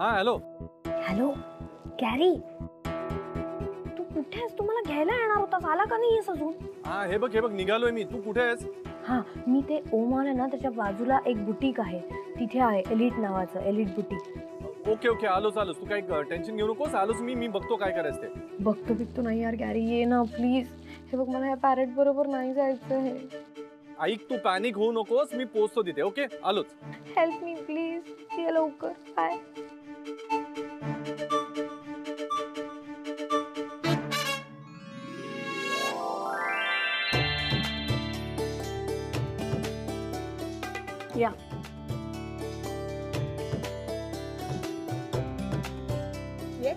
हा hello hello Gary, तू कुठे आहेस? तू मला घ्यायला येणार होतास, आला का नाही अजून? हा हे बघ निघालोय मी. तू कुठे आहेस? हा मी ते ओमान आहे ना, त्याच्या बाजूला एक बुटीक आहे, तिथे आहे एलिट नावाचं, एलिट बुटीक. ओके ओके आलोच आलोच. तू काही टेन्शन घेऊ नकोस, आलोच मी बघतो काय करायचं ते. बघतो नाही यार गॅरी, ये ना प्लीज. हे बघ मला या पॅरेट बरोबर नाही जायचं आहे. ऐक तू पॅनिक होऊ नकोस, मी पोहोचतो तिथे. ओके आलोच. हेल्प मी प्लीज, ये लवकर. बाय. या येस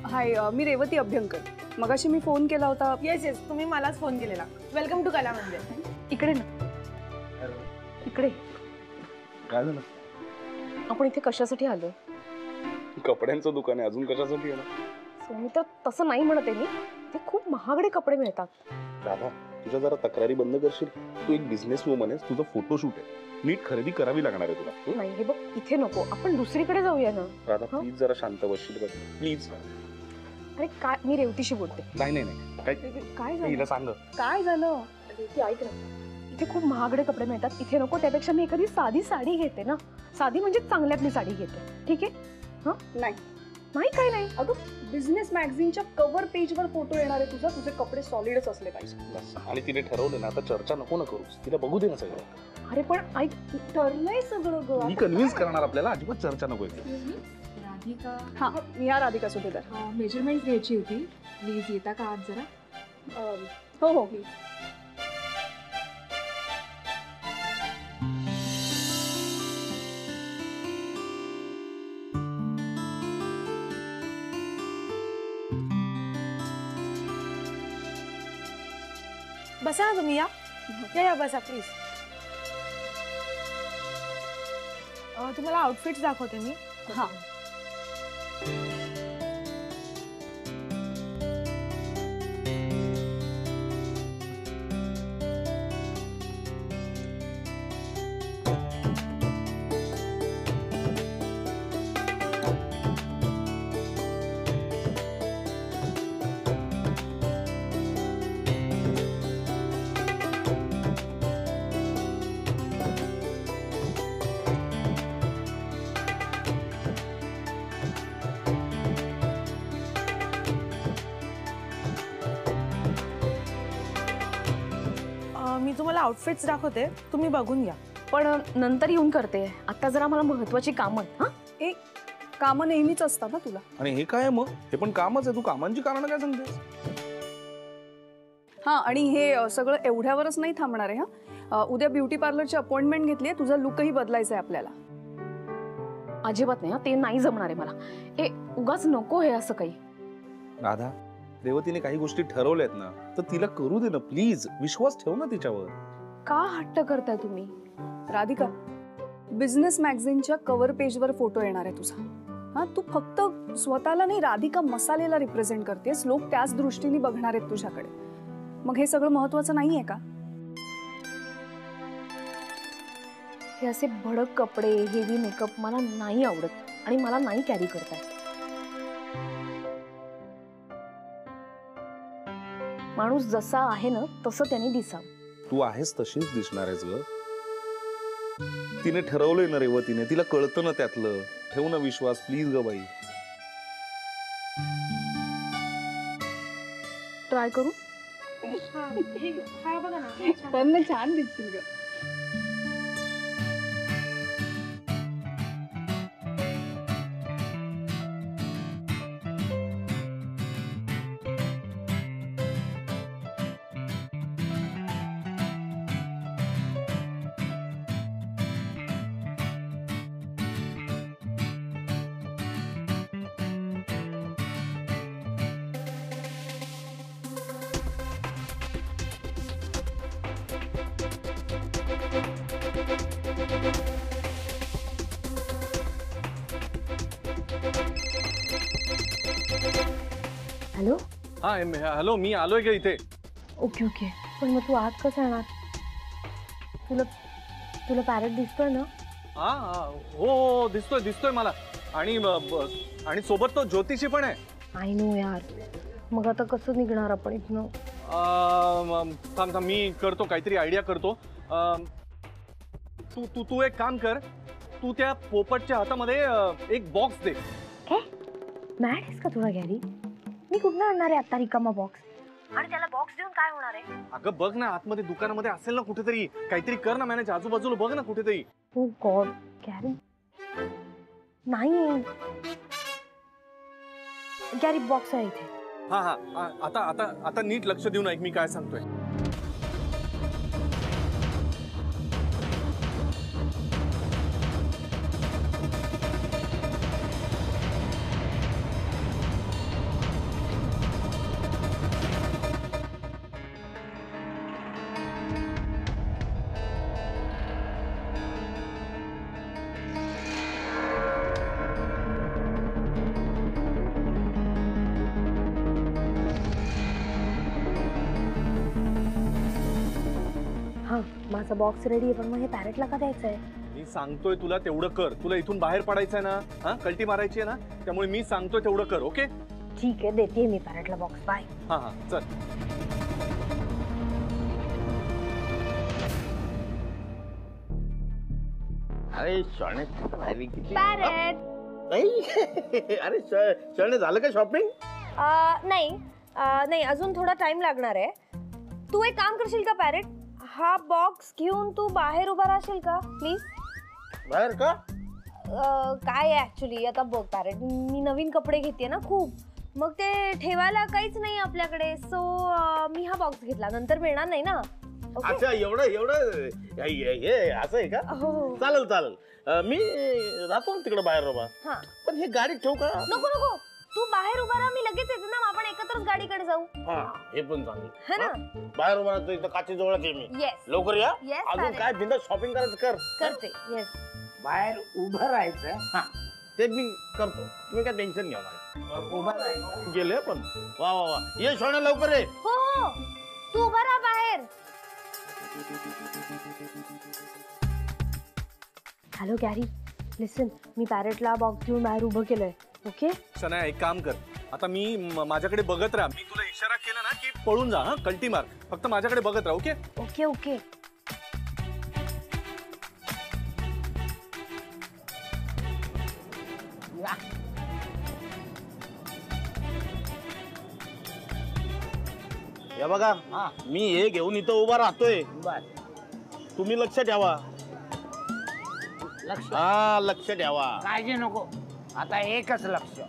हाय, मी रेवती अभ्यंकर. मगाशी मी फोन केला होता. येस येस, तुम्ही मलाच फोन केलेला. वेलकम टू कला मंदिर. इकडे ना, इकडे. काय झालं? आपण इथे कशासाठी आलोय? कपड्यांचं दुकान आहे, अजून कशासाठी आहे ना? मी तर तसं नाही म्हणते, मी ते खूप महागडे कपडे मिळतात. राधा, तुझ्या जरा तक्रारी बंद करशील? तू एक बिझनेस वुमन आहेस, तुझं फोटोशूट आहे, नीट खरेदी करावी लागणार आहे तुला. नाही हे बघ, इथे नको, आपण दुसरीकडे जाऊया ना. राधा प्लीज जरा शांत बसशील का प्लीज? अरे काय, मी रेवतीशी बोलते. नाही काय काय झालं? हिला सांग. काय झालं? रेवती ऐक ना, इथे खूप महागडे कपडे मिळतात, इथे नको. त्यापेक्षा मी एखादी साधी साडी घेते ना, साधी म्हणजे चांगल्यातली साडी घेते, ठीक आहे? हा नाही नाही काय नाही. अगं, बिझनेस मॅगझिनच्या कव्हर पेजवर फोटो येणार आहे तुझा. तुझे कपडे सॉलिडच असले पाहिजे. आणि तिने ठरवलं ना, आता चर्चा नको ना करूस, तिला बघू दे ना सगळं. अरे पण ऐक, ठरलंय सगळं ग. मी कन्व्हिन्स करणार, आपल्याला अजिबात चर्चा नको. राधिका, हा मी या राधिका सुभेदार. मेजरमेंट घ्यायची होती, प्लीज येता का आज जरा? हो प्लीज. बसा ना तुम्ही, या बसा प्लीज. तुम्हाला आउटफिट्स दाखवते मी. हा मी तुम्हाला आउटफिट्स दाखवते, तुम्ही बघून घ्या. पण नंतर येऊन करते, आता जरा मला महत्वाची कामं. हा एक कामं नेहमीच असतात ना तुला. आणि हे काय मग? हे पण कामच आहे, तू कामांची कारण काय सांगतेस? हा आणि हे सगळं एवढ्यावरच नाही थांबणार आहे. हा उद्या ब्युटी पार्लरची अपॉइंटमेंट घेतली आहे, तुझा लुकही बदलायचा आहे आपल्याला. अजिबात नाही, ते नाही जमणार आहे मला. ए उगाच नको हे असं काही. राधा, रेवतीने काही गोष्टी ठरवल्यात ना, तर तिला करू दे ना प्लीज. विश्वास ठेव ना तिच्यावर. का हट्ट करताय तुम्ही? राधिका, बिझनेस मॅगझिनच्या कव्हर पेजवर फोटो येणार आहे तुझा. हा तू फक्त स्वतःला नाही, राधिका मसालेला रिप्रेझेंट करतेस. लोक त्याच दृष्टीने बघणार आहेत तुझ्याकडे. मग हे सगळं महत्वाचं नाहीये का? हे असे भडक कपडे, हेवी मेकअप मला नाही आवडत आणि मला नाही कॅरी करताय. माणूस जसा आहे ना तसं त्याने दिसावं. तू आहेस तशीच दिसणार आहेस ग. तिने ठरवलंय ना रेवतीने, तिला कळतं ना त्यातलं. ठेव ना विश्वास प्लीज ग बाई. ट्राय करू? हा बघा ना, पण छान दिसतील ग. हॅलो. हा हॅलो, मी आलोय का इथे? Okay okay. पण मग तू आत कसं येणार? तुला तुला पॅरेट दिसतोय ना? हा हो दिसतोय मला. आणि सोबत तो ज्योतिषी पण आहे. आय नो यार, मग आता कसं निघणार आपण इथनं? थांब थांब, मी करतो काहीतरी आयडिया करतो. तू तू तू एक काम कर, तू त्या पोपटच्या हातामध्ये एक बॉक्स दे. काय मॅड आहेस का तुला गॅरी? मी कुठनं आणणार आहे आता रिकामा बॉक्स? आणि त्याला बॉक्स देऊन काय होणार आहे? अगं बघ ना, आतमध्ये दुकानामध्ये असेल ना कुठेतरी, काहीतरी कर ना मॅनेज, आजूबाजूला बघ ना कुठेतरी. ओ गॉड गॅरी, नाही गॅरी बॉक्स आहे इथे. हा हा, आता आता आता नीट लक्ष देऊन ऐक मी काय सांगतोय. हा, माझा बॉक्स रेडी आहे, पण मग हे पॅरेटला का द्यायचं आहे? मी सांगतोय तुला तेवढं कर. तुला इथून बाहेर पडायचंय ना, हा कल्टी मारायची आहे ना, त्यामुळे मी सांगतोय तेवढं कर. ओके ठीक आहे, देते मी पॅरेटला बॉक्स. बाय. हा हा, चल. अरे शॉने किती पॅरेट नाही. अरे शॉने झालं का शॉपिंग? नाही नाही, अजून थोडा टाइम लागणार आहे. तू एक काम करशील का पॅरेट? हा बॉक्स घेऊन तू बाहेर उभा राहशील का प्लीज? बाहेर का? काय आहे ऍक्च्युली, आता बघ पॅरेट, मी नवीन कपडे घेते ना खूप, मग ते ठेवायला काहीच नाही आपल्याकडे, सो मी हा बॉक्स घेतला, नंतर मिळणार नाही ना. Okay? अच्छा, एवढं हे असं आहे का? हो. चालेल चालेल. मी राहतो ना तिकडे बाहेर बाबा. हा, पण हे गाडी ठेवू का? नको नको, तू बाहेर उभा राहा, मी लगेच येते ना, आपण एकत्रच गाडीकडे जाऊ. हा, हे पण चालेल. है ना? बाहेर उभा राहतो, इथं काची जवळच आहे मी. येस, लवकर या. Yes, अजून चालेल. काय बिंदा शॉपिंग करायचं कर. करते. येस. बाहेर उभं राहायचं. हा, ते मी करतो, तुम्ही काय टेन्शन घ्या नका. उभं राहायचं. गेले पण. वा वा वा, ये शॉने लवकर ये. हो हो, तू उभा राहा बाहेर. हॅलो गॅरी, लिसन, मी पॅरेटला बॉक्स घेऊन बाहेर उभं केलंय. ओके शनाया, एक काम कर, आता मी माझ्याकडे बघत राहा. मी तुला इशारा केला ना की पळून जा, हा कल्टी मार, फक्त माझ्याकडे बघत राहा. Okay okay okay. या बघा, मी हे घेऊन इथं उभा राहतोय, बर, तुम्ही लक्ष ठेवा. लक्ष. हा, लक्ष ठेवा. काळजी नको, आता एकच लक्ष.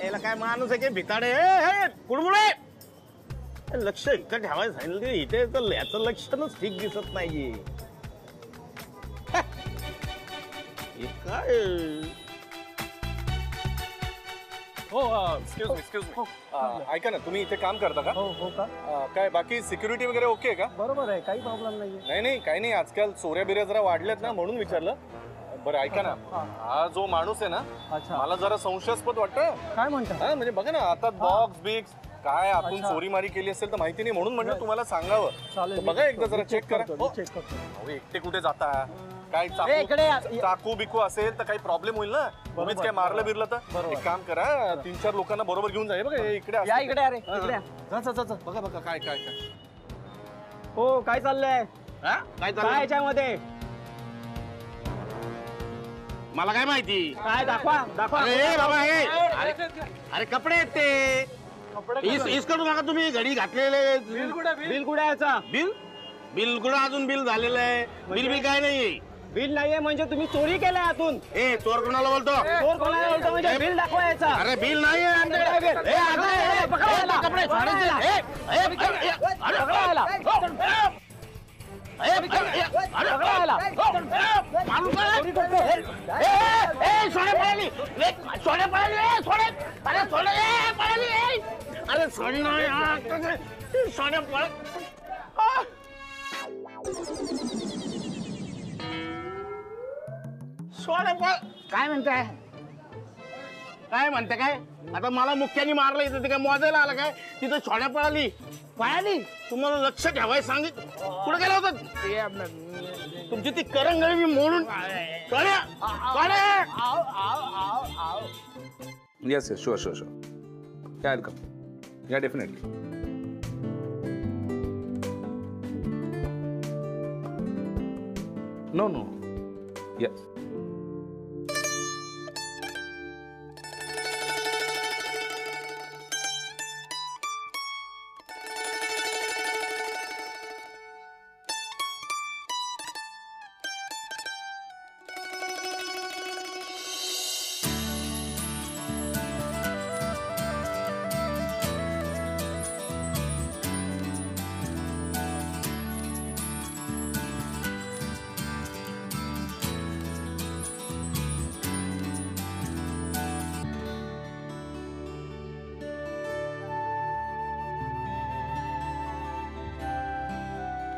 याला काय माणूस आहे की भिताडे कुडमुडे. लक्ष इथं ठेवायचं सांगितलं, इथे तर याचं लक्षणच ठीक दिसत नाहीये. हे काय? एक्सक्यूज मी, ऐका ना, तुम्ही इथे काम करता का? हो का? काय बाकी सिक्युरिटी वगैरे ओके आहे का? बरोबर आहे, काही प्रॉब्लेम नाहीये. नाही काही नाही, आजकाल चोऱ्या बिऱ्या जरा वाढल्यात ना, म्हणून विचारलं. बरं ऐका ना, हा जो माणूस आहे ना, अच्छा, मला जरा संशयास्पद वाटतं. काय म्हणता? हा म्हणजे बघा ना, आता बॉक्स बिक्स काय आपण चोरी मारी केली असेल तर माहिती नाही, म्हणून म्हणलं तुम्हाला सांगावं. चालेल, तर बघा एकदा जरा चेक करा. मी चेक करतो. अहो, एकटे कुठे जाता? काय इकडे या. चाकू बिकू असेल तर काही प्रॉब्लेम होईल ना. तुम्हीच काय मारलं बिरलं तर. बरोबर. एक काम करा, 3-4 लोकांना बरोबर घेऊन जा. हे बघा हे इकडे या असतात. इकडे, अरे हा, इकडे या. जा बघा काय काय काय. हो, काय चाललंय? हा? काय काय चाललंय? याच्यामध्ये? मला काय माहिती? काय दाखवा दाखवा. अरे बाबा, हे अरे कपडे आहेत ते. इस करू नका तुम्ही. घडी घातलेले बिल कुठे याचा? बिल कुठं अजून बिल झालेलं आहे. बिल काय नाहीये. बिल नाहीये म्हणजे तुम्ही चोरी केलाय आतून? ए, चोर कोणाला बोलतो? चोर कोणाला बोलतो म्हणजे? बिल दाखवा याचा. अरे बिल नाहीये आमच्याकडे. ए, अरे, पकडा याला. कपडे सोडायचे. पकडा याला. पकडा याला. चोरी करतोय. सोने पळाली. अरे सोने पळाली. अरे सोने पळ. सोने पळ. काय म्हणताय? काय म्हणते काय? आता मला मुख्याने मारलं इथं, ते काय मोजायला आलं काय? तिथं छोड्या पळाली. पळाली? तुम्हाला लक्ष ठेवायला सांगित. कुठे गेला होता? तुमची ती करंगळी मी मोडून काढ्या, काढ्या. Yes yes sure sure sure yeah welcome yeah definitely. No no yeah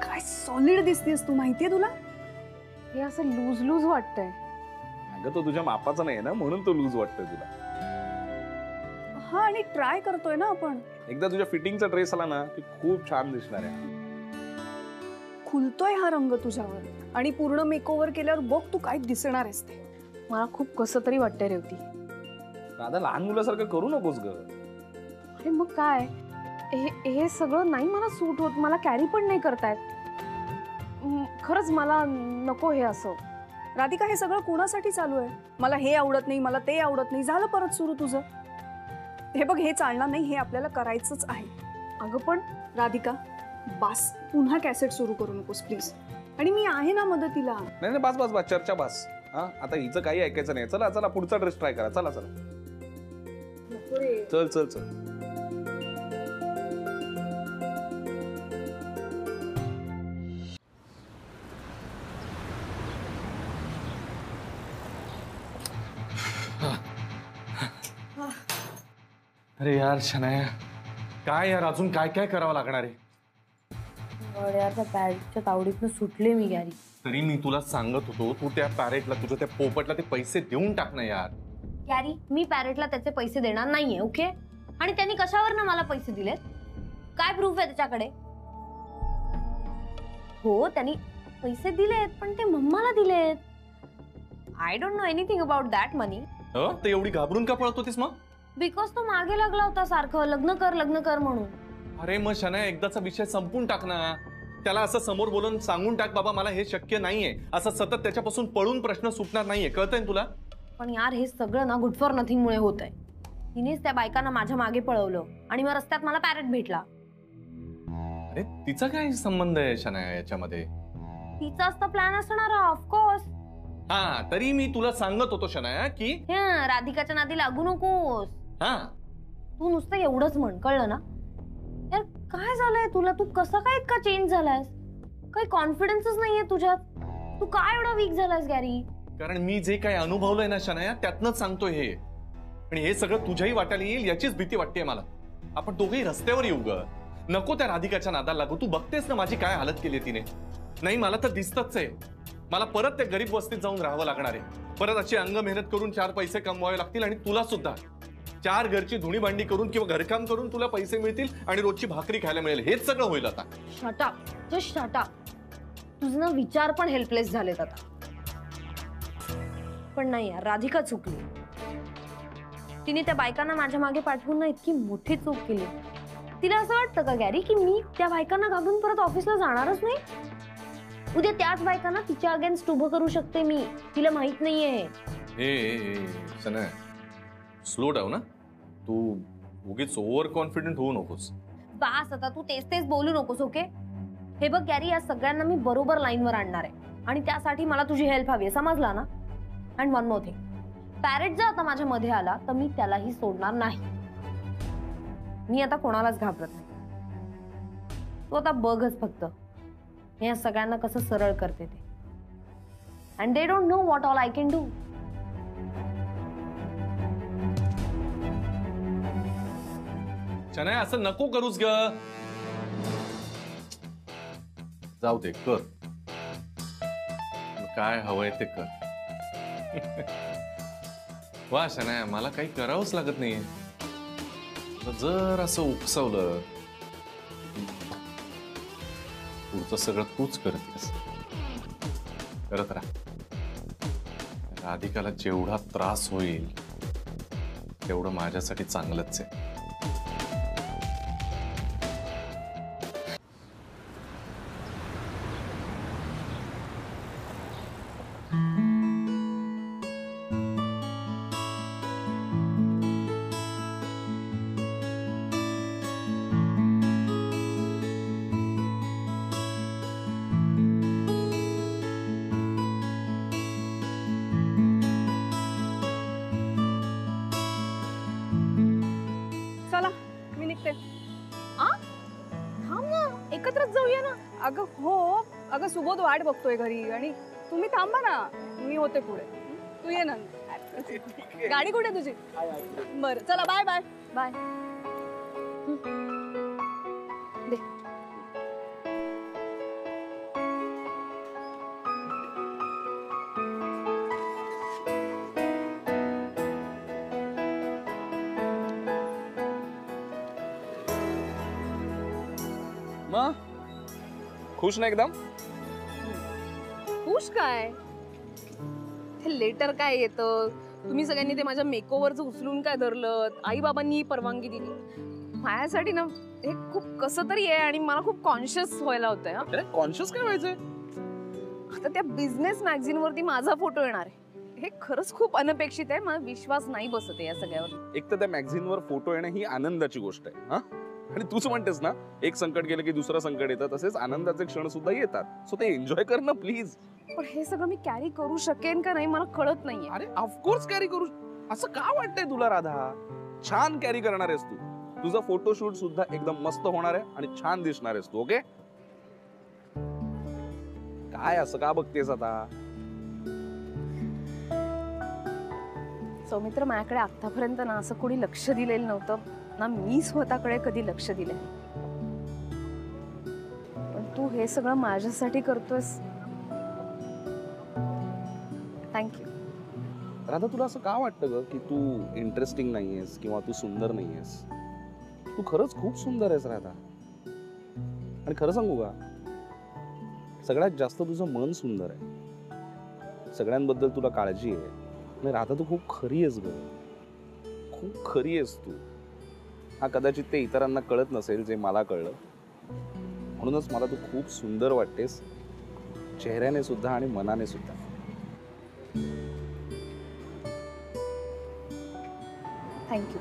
काय सॉलिड दिसतेस तू, माहितीये तुला? हे असं लूज लूज वाटतंय. अगं तो तुझ्या मापाचा नाही ना म्हणून तो लूज वाटतोय तुला. हा, आणि ट्राय करतोय ना आपण. एकदा तुझ्या फिटिंगचा ड्रेस आला ना की खूप छान दिसणार आहे. खुलतोय हा रंग तुझ्यावर, आणि पूर्ण मेकओव्हर केल्यावर बघ तू काय दिसणार आहेस ते. मला खूप कसं तरी वाटतंय रेवती. दादा लहान मुलासारखं करू नकोस ग. अरे मग काय, हे सगळं नाही मला सूट होत. मला कॅरी पण नाही करतायत. खरंच मला नको हे असं. राधिका, हे सगळं कोणासाठी चालू आहे? मला हे आवडत नाही, मला ते आवडत नाही, झालं परत सुरू तुझं. हे बघ, हे चालणार नाही, हे आपल्याला करायचंच आहे. अगं पण राधिका बास, पुन्हा कॅसेट सुरू करू नकोस प्लीज. आणि मी आहे ना मदतीला. नाही नाही बस बस बस चर्चा बस. हा आता हिचं काही ऐकायचं नाही. चला चला पुढचा ड्रेस ट्राय करा. चला चला चल चल चल. अरे यार शनाया, काय यार अजून काय काय करावं लागणार आहे? यार त्या पॅरेटच्या तावडीतनं सुटले मी गॅरी. तरी मी तुला सांगत होतो तू त्या पॅरेटला, तुझ्या त्या पोपटला ते पैसे देऊन टाक ना यार. गॅरी, मी पॅरेटला त्याचे पैसे देणार नाहीये, ओके? आणि त्यांनी कशावर ना मला पैसे दिलेत? काय प्रूफ आहे त्याच्याकडे? हो, त्यांनी पैसे दिलेत, पण ते मम्माला दिलेत. I don't know anything about that money. ते एवढी घाबरून का पळत होतीस मग? बिकॉज तो मागे लागला होता सारखं लग्न कर म्हणून. अरे मग शनाया, एकदाचा विषय संपून टाक ना. त्याला असं समोर बोलून सांगून टाक, बाबा मला हे शक्य नाहीये. असं सतत त्याच्यापासून पळून प्रश्न सुटणार नाहीये. कळतंय ना तुला? पण यार, हे सगळं ना गुड फॉर नथिंग मुळे होत आहे. तिनेच त्या बायकांना माझ्या मागे पळवलं आणि मग रस्त्यात मला पॅरेट भेटला. अरे तिचा काय संबंध आहे शनाया याच्यामध्ये? तिचाच तर प्लॅन असणार ऑफकोर्स. हा, तरी मी तुला सांगत होतो शनाया की राधिकाच्या नादी लागू नकोस. हा, तू नुसतं एवढंच म्हण, कळलं ना? यार काय झालंय तुला? तू कसं काय इतका चेंज झालायस? काही कॉन्फिडन्सच नाहीये तुझ्यात. तू काय एवढा वीक झालायस गॅरी? कारण मी जे काही अनुभवलंय ना शनाया, त्यातनंच सांगतोय हे. आणि हे सगळं तुझ्याही वाटायला येईल याचीच भीती वाटते मला. आपण दोघेही रस्त्यावर येऊ ग. नको त्या राधिकाच्या नादाला लागू. तू बघतेस ना माझी काय हालत केली तिने. नाही, मला तर दिसतच आहे. मला परत त्या गरीब वस्तीत जाऊन राहावं लागणार आहे. परत अशी अंग मेहनत करून 4 पैसे कमवावे लागतील. आणि तुला सुद्धा 4 घरची धुणी भांडी करून किंवा घरकाम करून तुला पैसे मिळतील आणि रोजची भाकरी खायला मिळेल. हेच सगळं होईल आता. Shut up, just shut up. तुझे ना विचार पण हेल्पलेस झालेत आता. पण नाही यार, राधिका चुकली. तिने त्या बायकांना माझ्या मागे पाठवून ना इतकी मोठी चूक केली. तिला असं वाटतं का गॅरी की मी त्या बायकांना घाबरून परत ऑफिसला जाणारच नाही? उद्या त्याच बायकांना तिच्या अगेन्स्ट उभं करू शकते मी. तिला माहित नाहीये. स्लो डाऊन ना. तू उगीच ओव्हर कॉन्फिडंट होऊ नकोस. बास आता, तू तेच तेच बोलू नकोस, ओके? हे बघ गॅरी, या सगळ्यांना मी बरोबर लाईनवर आणणार आहे. आणि त्यासाठी मला तुझी हेल्प हवी आहे, समजला ना? And one more thing, parrot जर आता माझ्या मध्ये आला तर मी त्यालाही सोडणार नाही. मी आता कोणालाच घाबरत नाही. तू आता बघच फक्त या सगळ्यांना कसं सरळ करते ते. And they don't know what all I can do. Shanaya, असं नको करूस ग. जाऊ दे, कर काय हवंय ते कर. वा शनाया, मला काही करावंच लागत नाहीये. जर असं उपसवलं पुढचं सगळं तूच करतेस. करत राहा. राधिकाला जेवढा त्रास होईल तेवढं माझ्यासाठी चांगलंच आहे. चला मी निघते. थांब ना, एकत्रच जाऊया ना. अगं हो, अगं सुबोध वाट बघतोय घरी आणि तुम्ही थांबा ना, मी होते पुढे. तू ये ना. गाडी कुठे तुझी? बरं चला, बाय बाय. बाय. दे. मग खुश ना एकदम? खुश काय? हे लेटर काय येतं? तुम्ही सगळ्यांनी ते माझ्या मेकओव्हरचं उचलून काय धरलं? आई बाबांनी परवानगी दिली. माझ्यासाठी ना हे खूप कसं तरी आहे आणि मला खूप कॉन्शियस व्हायला होतंय. अरे कॉन्शियस काय व्हायचंय? आता त्या बिझनेस मॅगझिन वरती माझा फोटो येणार आहे. हे खरंच खूप अनपेक्षित आहे. मला विश्वास नाही बसत आहे या सगळ्यावर. एक तर त्या मॅगझिन वर फोटो येणं ही आनंदाची गोष्ट आहे. हा, आणि तूच म्हणतेस ना, एक संकट गेलं की दुसरं संकट येतं, तसेच आनंदाचे क्षण सुद्धा येतात. सो ते एन्जॉय कर ना प्लीज. पण हे सगळं मी कॅरी करू शकेन का नाही मला कळत नाहीये. अरे ऑफकोर्स कॅरी करू. असं का वाटतंय तुला राधा? छान कॅरी करणार आहेस तू. तुझा फोटोशूट सुद्धा एकदम मस्त होणार आहे आणि छान दिसणार आहेस तू. ओके, काय असं का बघतेस आता? सौमित्र, माझ्याकडे आतापर्यंत ना असं कोणी लक्ष दिलेलं नव्हतं ना. मी स्वतःकडे कधी लक्ष दिलंय. पण तू हे सगळं माझ्यासाठी करतोयस. थँक्यू. राधा, तुला असं का वाटतं ग की तू इंटरेस्टिंग नाहीयेस किंवा तू सुंदर नाहीयेस? तू खरंच खूप सुंदर आहेस राधा. आणि खरं सांगू का, सगळ्यात जास्त तुझं मन सुंदर आहे. सगळ्यांबद्दल तुला काळजी आहे. आणि राधा, तू खूप खरी आहेस ग. खूप खरी आहेस तू. हा, कदाचित ते इतरांना कळत नसेल जे मला कळलं. म्हणूनच मला तू खूप सुंदर वाटतेस, चेहऱ्याने सुद्धा आणि मनाने सुद्धा. थँक्यू.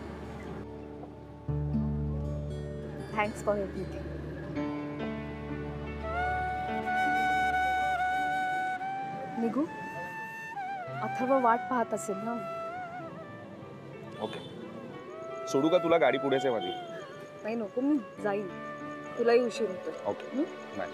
Thanks for everything. निघू? अथर्व वाट पाहत असेल ना. ओके, सोडू का तुला? गाडी पुढेच आहे माझी. नाही नको, मी जाईन. तुलाही उशीर होतोय. Okay, bye.